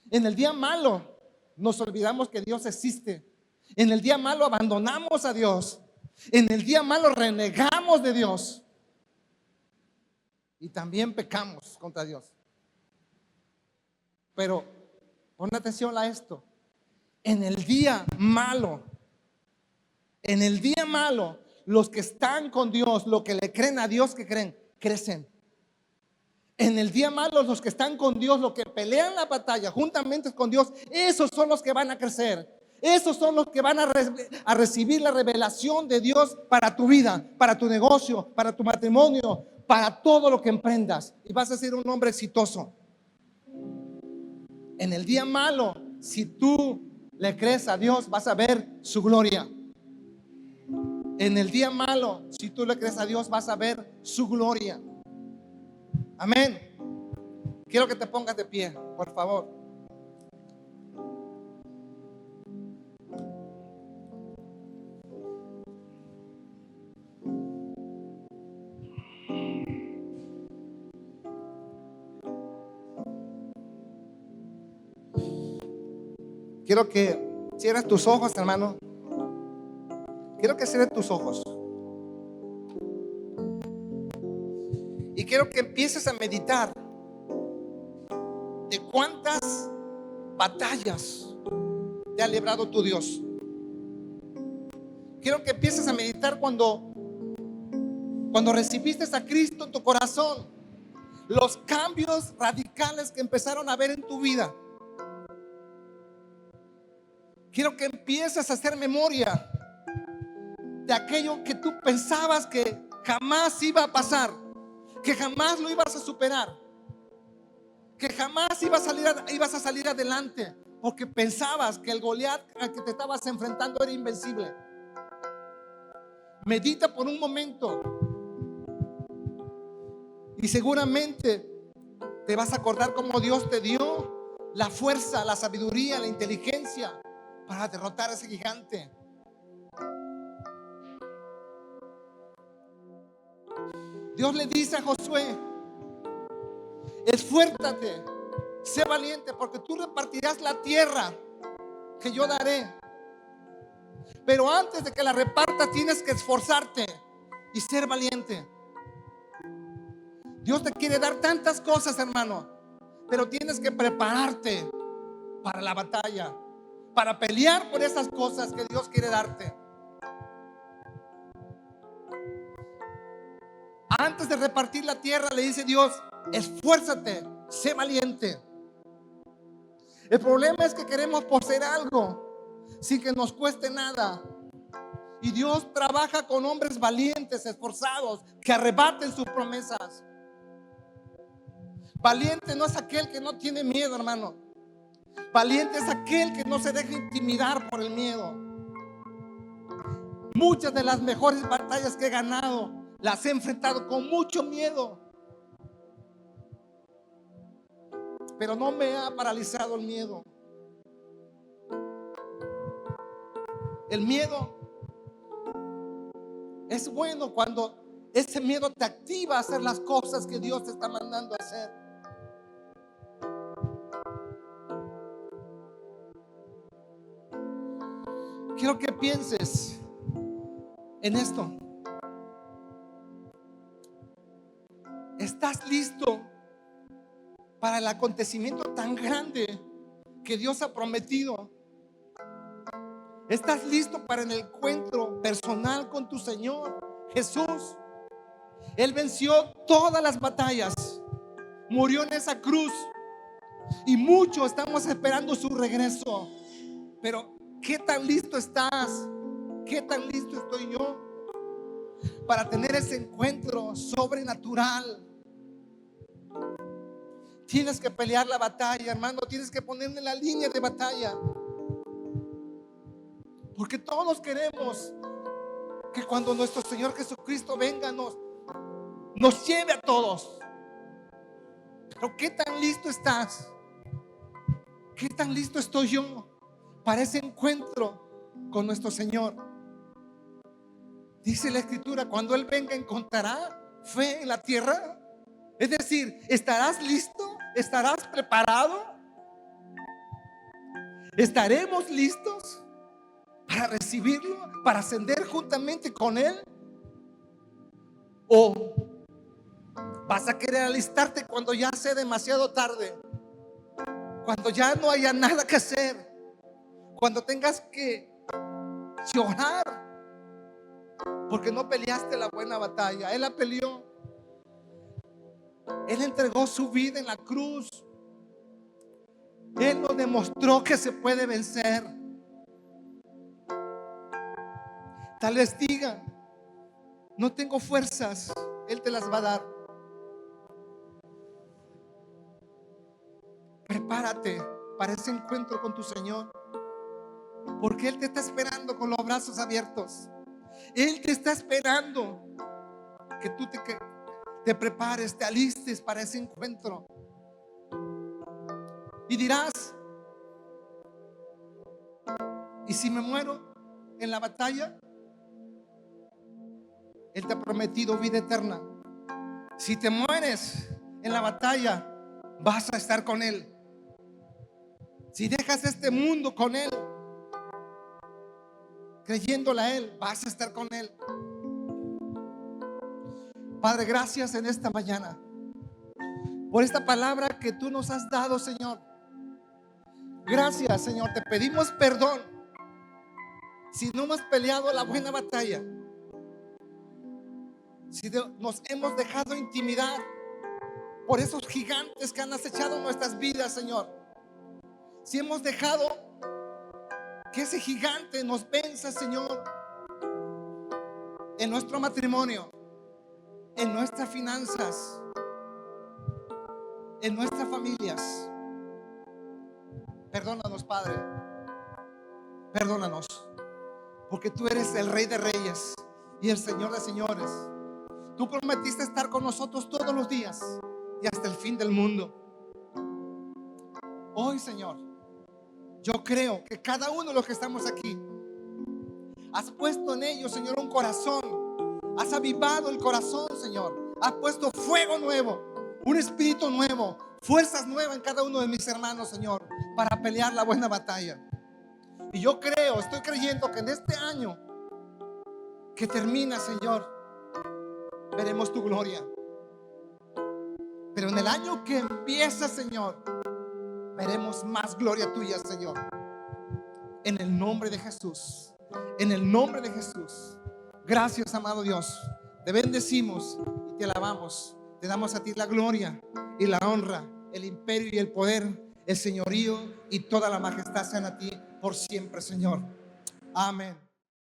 S1: En el día malo nos olvidamos que Dios existe. En el día malo abandonamos a Dios. En el día malo renegamos de Dios. Y también pecamos contra Dios. Pero pon atención a esto. En el día malo, los que están con Dios, los que le creen a Dios, que creen, crecen. En el día malo, los que están con Dios, los que pelean la batalla juntamente con Dios, esos son los que van a crecer. Esos son los que van a recibir la revelación de Dios para tu vida, para tu negocio, para tu matrimonio, para todo lo que emprendas. Y vas a ser un hombre exitoso. En el día malo, si tú le crees a Dios, vas a ver su gloria. En el día malo, si tú le crees a Dios, vas a ver su gloria. Amén. Quiero que te pongas de pie, por favor. Quiero que cierres tus ojos, hermano. Quiero que cierres tus ojos. Y quiero que empieces a meditar de cuántas batallas te ha librado tu Dios. Quiero que empieces a meditar cuando recibiste a Cristo en tu corazón, los cambios radicales que empezaron a ver en tu vida. Quiero que empieces a hacer memoria de aquello que tú pensabas que jamás iba a pasar, que jamás lo ibas a superar, que jamás ibas a salir adelante, porque pensabas que el Goliat al que te estabas enfrentando era invencible. Medita por un momento y seguramente te vas a acordar cómo Dios te dio la fuerza, la sabiduría, la inteligencia para derrotar a ese gigante. Dios le dice a Josué: esfuérzate, sé valiente, porque tú repartirás la tierra que yo daré. Pero antes de que la repartas, tienes que esforzarte y ser valiente. Dios te quiere dar tantas cosas, hermano, pero tienes que prepararte para la batalla, para pelear por esas cosas que Dios quiere darte. Antes de repartir la tierra, le dice Dios: esfuérzate, sé valiente. El problema es que queremos poseer algo sin que nos cueste nada. Y Dios trabaja con hombres valientes, esforzados, que arrebaten sus promesas. Valiente no es aquel que no tiene miedo, hermano. Valiente es aquel que no se deja intimidar por el miedo. Muchas de las mejores batallas que he ganado las he enfrentado con mucho miedo, pero no me ha paralizado el miedo. El miedo es bueno cuando ese miedo te activa a hacer las cosas que Dios te está mandando a hacer. Quiero que pienses en esto. ¿Estás listo para el acontecimiento tan grande que Dios ha prometido? ¿Estás listo para el encuentro personal con tu Señor Jesús? Él venció todas las batallas, murió en esa cruz, y muchos estamos esperando su regreso. Pero ¿qué tan listo estás? ¿Qué tan listo estoy yo para tener ese encuentro sobrenatural? Tienes que pelear la batalla, hermano. Tienes que ponerte en la línea de batalla, porque todos queremos que cuando nuestro Señor Jesucristo venga nos lleve a todos. Pero ¿qué tan listo estás? ¿Qué tan listo estoy yo para ese encuentro con nuestro Señor? Dice la Escritura: cuando Él venga, ¿encontrará fe en la tierra? Es decir, ¿estarás listo? ¿Estarás preparado? ¿Estaremos listos para recibirlo, para ascender juntamente con Él? ¿O vas a querer alistarte cuando ya sea demasiado tarde? Cuando ya no haya nada que hacer, cuando tengas que llorar porque no peleaste la buena batalla. Él la peleó. Él entregó su vida en la cruz. Él nos demostró que se puede vencer. Tal vez diga, no tengo fuerzas. Él te las va a dar. Prepárate para ese encuentro con tu Señor, porque Él te está esperando con los brazos abiertos. Él te está esperando que tú te prepares, te alistes para ese encuentro. Y dirás, ¿y si me muero en la batalla? Él te ha prometido vida eterna. Si te mueres en la batalla, vas a estar con Él. Si dejas este mundo con Él, creyéndole a Él, vas a estar con Él. Padre, gracias en esta mañana por esta palabra que tú nos has dado, Señor. Gracias, Señor. Te pedimos perdón si no hemos peleado la buena batalla, si nos hemos dejado intimidar por esos gigantes que han acechado nuestras vidas, Señor. Si hemos dejado que ese gigante nos venza, Señor, en nuestro matrimonio, en nuestras finanzas, en nuestras familias. Perdónanos, Padre. Perdónanos, porque tú eres el Rey de Reyes y el Señor de Señores. Tú prometiste estar con nosotros todos los días y hasta el fin del mundo. Hoy, Señor, yo creo que cada uno de los que estamos aquí, has puesto en ellos, Señor, un corazón. Has avivado el corazón, Señor. Has puesto fuego nuevo, un espíritu nuevo, fuerzas nuevas en cada uno de mis hermanos, Señor, para pelear la buena batalla. Y yo creo, estoy creyendo que en este año que termina, Señor, veremos tu gloria. Pero en el año que empieza, Señor, veremos más gloria tuya, Señor. En el nombre de Jesús. En el nombre de Jesús. Gracias, amado Dios. Te bendecimos y te alabamos. Te damos a ti la gloria y la honra, el imperio y el poder, el señorío y toda la majestad sean a ti por siempre, Señor. Amén.